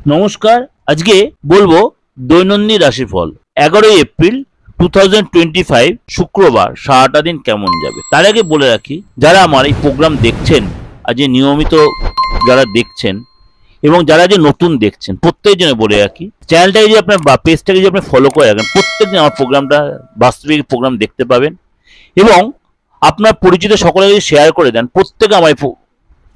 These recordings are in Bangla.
নমস্কার। আজকে বলবো দৈনন্দিন রাশিফল 11 এপ্রিল 2025 শুক্রবার সারাটা দিন কেমন যাবে। তার আগে বলে রাখি, যারা আমার এই প্রোগ্রাম দেখছেন, আজকে নিয়মিত যারা দেখছেন এবং যারা যে নতুন দেখছেন প্রত্যেক জন্য বলে রাখি, চ্যানেলটাকে যদি আপনার বা পেজটাকে যদি আপনি ফলো করে রাখেন, প্রত্যেকদিন আমার প্রোগ্রামটা বাস্তবিক প্রোগ্রাম দেখতে পাবেন এবং আপনার পরিচিত সকলে যদি শেয়ার করে দেন, প্রত্যেকে আমার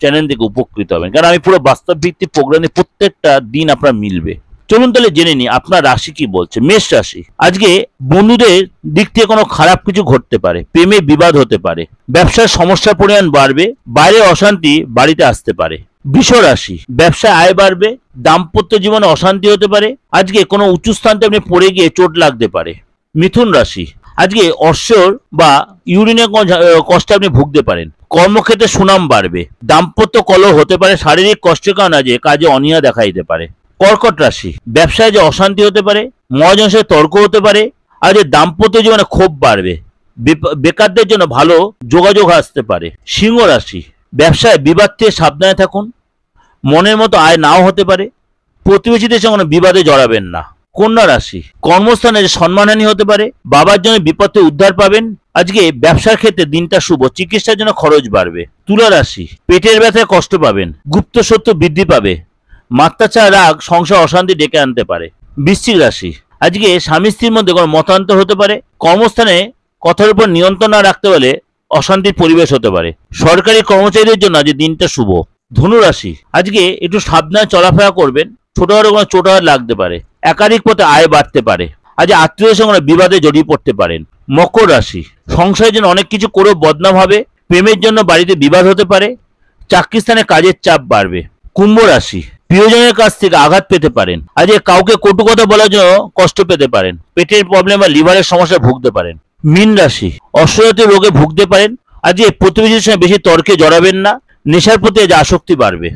চ্যানেল থেকে উপকৃত হবেন। কারণ আমি পুরো বাস্তব ভিত্তিক প্রোগ্রামে প্রত্যেকটা দিন আপনার মিলবে। চলুন তাহলে জেনে নিই আপনার রাশি কি বলছে। মেষ রাশি, আজকে বন্ধুদের দিক থেকে কোনো খারাপ কিছু ঘটতে পারে, প্রেমে বিবাদ হতে পারে, ব্যবসার সমস্যার পরিমাণ বাড়বে, বাইরে অশান্তি বাড়িতে আসতে পারে। বৃষ রাশি, ব্যবসায় আয় বাড়বে, দাম্পত্য জীবনে অশান্তি হতে পারে, আজকে কোনো উঁচু স্থান থেকে আপনি পড়ে গিয়ে চোট লাগতে পারে। মিথুন রাশি, আজকে অশ্বর বা ইউরিনের কষ্টে আপনি ভুগতে পারেন, কর্মক্ষেত্রে সুনাম বাড়বে, দাম্পত্য কলহ হতে পারে, শারীরিক কষ্টের কারণে আজকে কাজে অনীহা দেখা দিতে পারে। কর্কট রাশি, ব্যবসায় যে অশান্তি হতে পারে, মহাজনের সাথে তর্ক হতে পারে, আজ দাম্পত্য জীবনে ক্ষোভ বাড়বে, বেকারদের জন্য ভালো যোগাযোগ আসতে পারে। সিংহ রাশি, ব্যবসায় বিবাদ থেকে সাবধানে থাকুন, মনের মতো আয় নাও হতে পারে, প্রতিবেশীদের সঙ্গে বিবাদে জড়াবেন না। কন্যা রাশি, কর্মস্থানে সম্মানহানি হতে পারে, বাবার জন্য বিপদ থেকে উদ্ধার পাবেন, আজকে ব্যবসার ক্ষেত্রে দিনটা শুভ, চিকিৎসার জন্য খরচ বাড়বে। তুলা রাশি, পেটের ব্যথায় কষ্ট পাবেন, গুপ্ত সত্য বৃদ্ধি পাবে, মাত্রাচার রাগ সংসার অশান্তি ডেকে আনতে পারে। বৃশ্চিক রাশি, আজকে স্বামী স্ত্রীর মধ্যে কোনো মতান্তর হতে পারে, কর্মস্থানে কথার উপর নিয়ন্ত্রণ না রাখতে পারলে অশান্তির পরিবেশ হতে পারে। সরকারি কর্মচারীদের জন্য আজ দিনটা শুভ। ধনু রাশি, আজকে একটু সাবধানে চলাফেরা করবেন, ছোটখাটো কোনো চোটাঘাত লাগতে পারে, একাধিক পথে আয় বাড়তে পারে, আজ আত্মীয়দের সঙ্গে বিবাদে জড়িয়ে পড়তে পারেন। মকর রাশি, সংসারের জন্য অনেক কিছু করেও বদনাম হবে, প্রেমের জন্য বাড়িতে বিবাদ হতে পারে, চাকরি স্থানে কাজের চাপ বাড়বে। কুম্ভ রাশি, প্রিয়জনের কাছ থেকে আঘাত পেতে পারেন, আজ কাউকে কটু কথা বলার জন্য কষ্ট পেতে পারেন, পেটের প্রবলেম বা লিভারের সমস্যা ভুগতে পারেন। মীন রাশি, অশ্বরতি রোগে ভুগতে পারেন, আজ প্রতিবেশীর সঙ্গে বেশি তর্কে জড়াবেন না, নেশার প্রতি আজ আসক্তি বাড়বে।